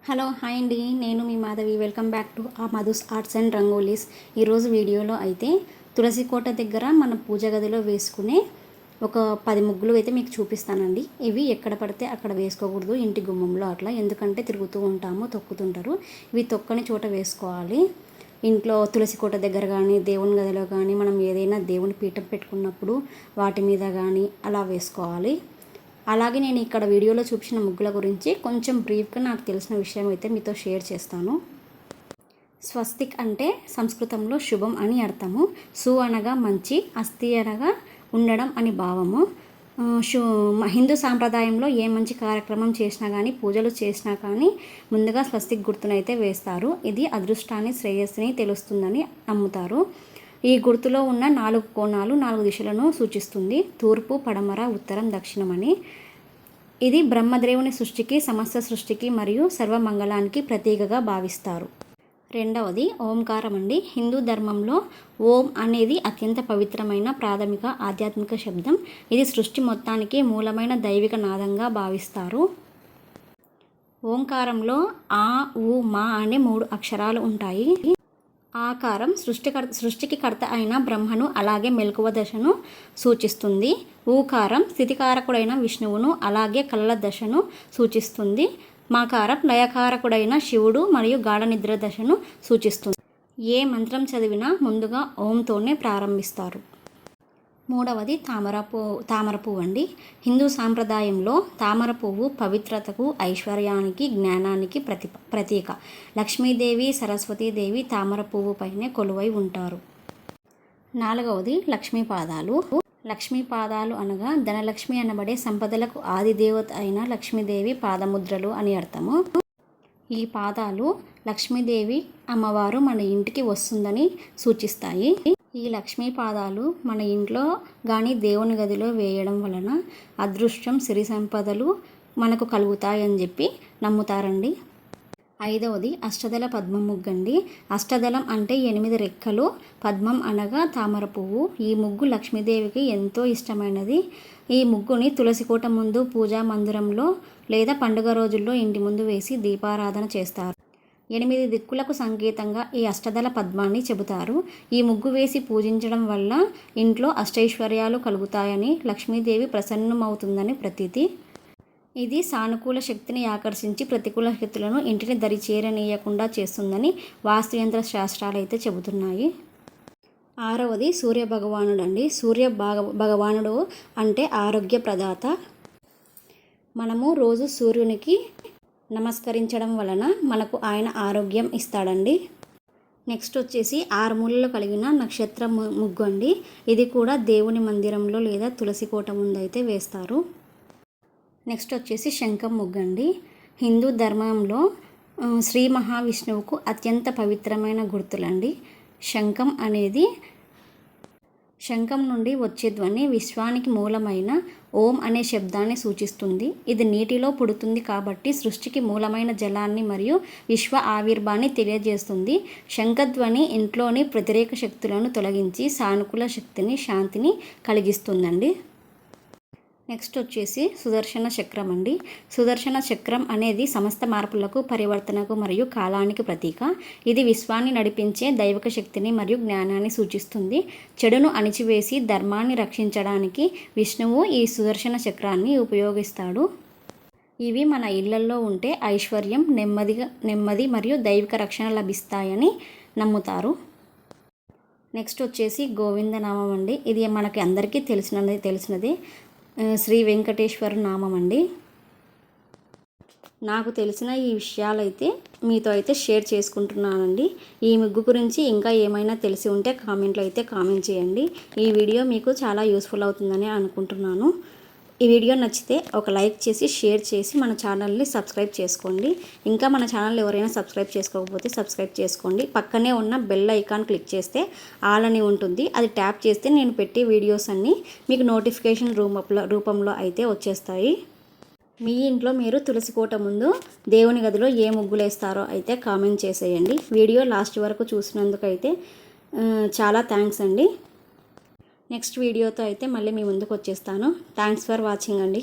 Hello hi అండి, నేను మీ Madhavi. Welcome back to Madhu's arts and rangolis. ఈరోజు వీడియోలో అయితే తులసి కోట దగ్గర మన పూజ గదిలో వేసుకునే ఒక 10 ముగ్గులు అయితే మీకు చూపిస్తానండి. ఇవి ఎక్కడ పడితే అక్కడ వేసుకోకూడదు, ఇంటి గుమ్మంలో అట్లా, ఎందుకంటే తిరుగుతూ ఉంటాము, తొక్కుతుంటారు. ఇవి తొక్కని చోట వేసుకోవాలి. ఇంట్లో తులసి కోట దగ్గర కానీ, దేవుని గదిలో కానీ, మనం ఏదైనా దేవుని పీఠం పెట్టుకున్నప్పుడు వాటి మీద కానీ అలా వేసుకోవాలి. అలాగే నేను ఇక్కడ వీడియోలో చూపించిన ముగ్గుల గురించి కొంచెం బ్రీఫ్గా నాకు తెలిసిన విషయం అయితే మీతో షేర్ చేస్తాను. స్వస్తిక్ అంటే సంస్కృతంలో శుభం అని అర్థము. సు అనగా మంచి, అస్థి అనగా ఉండడం అని భావము. హిందూ సాంప్రదాయంలో ఏ మంచి కార్యక్రమం చేసినా కానీ, పూజలు చేసినా కానీ ముందుగా స్వస్తిక్ గుర్తునైతే వేస్తారు. ఇది అదృష్టాన్ని, శ్రేయస్సుని తెలుస్తుందని నమ్ముతారు. ఈ గుర్తులో ఉన్న 4 కోణాలు 4 దిశలను సూచిస్తుంది. తూర్పు, పడమర, ఉత్తరం, దక్షిణం అని. ఇది బ్రహ్మదేవుని సృష్టికి, సమస్త సృష్టికి మరియు సర్వమంగళానికి ప్రతీకగా భావిస్తారు. రెండవది ఓంకారం అండి. హిందూ ధర్మంలో ఓం అనేది అత్యంత పవిత్రమైన ప్రాథమిక ఆధ్యాత్మిక శబ్దం. ఇది సృష్టి మొత్తానికి మూలమైన దైవిక నాదంగా భావిస్తారు. ఓంకారంలో ఆ, ఉ, మా అనే 3 అక్షరాలు ఉంటాయి. ఆకారం సృష్టికి కర్త అయిన బ్రహ్మను, అలాగే మెలకువ దశను సూచిస్తుంది. ఊకారం స్థితికారకుడైన విష్ణువును, అలాగే కళల దశను సూచిస్తుంది. మాకారం లయకారకుడైన శివుడు మరియు గాఢ నిద్ర దశను సూచిస్తుంది. ఏ మంత్రం చదివినా ముందుగా ఓంతోనే ప్రారంభిస్తారు. మూడవది తామర పువ్వు అండి. హిందూ సాంప్రదాయంలో తామర పువ్వు పవిత్రతకు, ఐశ్వర్యానికి, జ్ఞానానికి ప్రతీక. లక్ష్మీదేవి, సరస్వతీదేవి తామర పువ్వు పైనే కొలువై ఉంటారు. నాలుగవది లక్ష్మీ పాదాలు. లక్ష్మీ పాదాలు అనగా ధనలక్ష్మి అనబడే సంపదలకు ఆది దేవత అయిన లక్ష్మీదేవి పాదముద్రలు అని అర్థము. ఈ పాదాలు లక్ష్మీదేవి అమ్మవారు మన ఇంటికి వస్తుందని సూచిస్తాయి. ఈ లక్ష్మీ పాదాలు మన ఇంట్లో కానీ, దేవుని గదిలో వేయడం వలన అదృష్టం, సిరి సంపదలు మనకు కలుగుతాయని చెప్పి నమ్ముతారండి. ఐదవది అష్టదళ పద్మం ముగ్గండి. అష్టదళం అంటే 8 రెక్కలు, పద్మం అనగా తామర పువ్వు. ఈ ముగ్గు లక్ష్మీదేవికి ఎంతో ఇష్టమైనది. ఈ ముగ్గుని తులసి కోట ముందు, పూజా మందిరంలో లేదా పండుగ రోజుల్లో ఇంటి ముందు వేసి దీపారాధన చేస్తారు. 8 దిక్కులకు సంకేతంగా ఈ అష్టదళ పద్మాన్ని చెబుతారు. ఈ ముగ్గు వేసి పూజించడం వల్ల ఇంట్లో అష్టైశ్వర్యాలు కలుగుతాయని, లక్ష్మీదేవి ప్రసన్నమవుతుందని ప్రతీతి. ఇది సానుకూల శక్తిని ఆకర్షించి ప్రతికూల శక్తులను ఇంటిని దరి చేరనీయకుండా చేస్తుందని వాస్తుయంత్ర శాస్త్రాలు అయితే చెబుతున్నాయి. ఆరవది సూర్య భగవానుడు అండి. సూర్య భగవానుడు అంటే ఆరోగ్య ప్రదాత. మనము రోజు సూర్యునికి నమస్కరించడం వలన మనకు ఆయన ఆరోగ్యం ఇస్తాడండి. నెక్స్ట్ వచ్చేసి 6 మూలలు కలిగిన నక్షత్ర ముగ్గు అండి. ఇది కూడా దేవుని మందిరంలో లేదా తులసి కోట ముందు అయితే వేస్తారు. నెక్స్ట్ వచ్చేసి శంఖం ముగ్గు అండి. హిందూ ధర్మంలో శ్రీ మహావిష్ణువుకు అత్యంత పవిత్రమైన గుర్తులండి. శంఖం నుండి వచ్చే ధ్వని విశ్వానికి మూలమైన ఓం అనే శబ్దాన్ని సూచిస్తుంది. ఇది నీటిలో పుడుతుంది కాబట్టి సృష్టికి మూలమైన జలాన్ని మరియు విశ్వ ఆవిర్భాన్ని తెలియజేస్తుంది. శంఖధ్వని ఇంట్లోని వ్యతిరేక శక్తులను తొలగించి సానుకూల శక్తిని, శాంతిని కలిగిస్తుందండి. నెక్స్ట్ వచ్చేసి సుదర్శన చక్రం అండి. సుదర్శన చక్రం అనేది సమస్త మార్పులకు, పరివర్తనకు మరియు కాలానికి ప్రతీక. ఇది విశ్వాన్ని నడిపించే దైవిక శక్తిని మరియు జ్ఞానాన్ని సూచిస్తుంది. చెడును అణిచివేసి ధర్మాన్ని రక్షించడానికి విష్ణువు ఈ సుదర్శన చక్రాన్ని ఉపయోగిస్తాడు. ఇవి మన ఇళ్లల్లో ఉంటే ఐశ్వర్యం, నెమ్మది మరియు దైవిక రక్షణ లభిస్తాయని నమ్ముతారు. నెక్స్ట్ వచ్చేసి గోవిందనామం అండి. ఇది మనకి అందరికీ తెలిసినదే శ్రీ వెంకటేశ్వర నామం అండి. నాకు తెలిసిన ఈ విషయాలైతే మీతో అయితే షేర్ చేసుకుంటున్నానండి. ఈ ముగ్గు గురించి ఇంకా ఏమైనా తెలిసి ఉంటే కామెంట్లో అయితే కామెంట్ చేయండి. ఈ వీడియో మీకు చాలా యూస్ఫుల్ అవుతుందని అనుకుంటున్నాను. ఈ వీడియో నచ్చితే ఒక లైక్ చేసి, షేర్ చేసి మన ఛానల్ని సబ్స్క్రైబ్ చేసుకోండి. ఇంకా మన ఛానల్ ఎవరైనా సబ్స్క్రైబ్ చేసుకోకపోతే సబ్స్క్రైబ్ చేసుకోండి. పక్కనే ఉన్న బెల్ ఐకాన్ క్లిక్ చేస్తే ఆల్ అని ఉంటుంది. అది ట్యాప్ చేస్తే నేను పెట్టే వీడియోస్ అన్నీ మీకు నోటిఫికేషన్ రూపంలో అయితే వచ్చేస్తాయి. మీ ఇంట్లో మీరు తులసి కోట ముందు దేవుని గదిలో ఏ ముగ్గులు వేస్తారో అయితే కామెంట్ చేసేయండి. వీడియో లాస్ట్ వరకు చూసినందుకైతే చాలా థ్యాంక్స్ అండి. నెక్స్ట్ వీడియోతో అయితే మళ్ళీ మీ ముందుకు వచ్చేస్తాను. థ్యాంక్స్ ఫర్ వాచింగ్ అండి.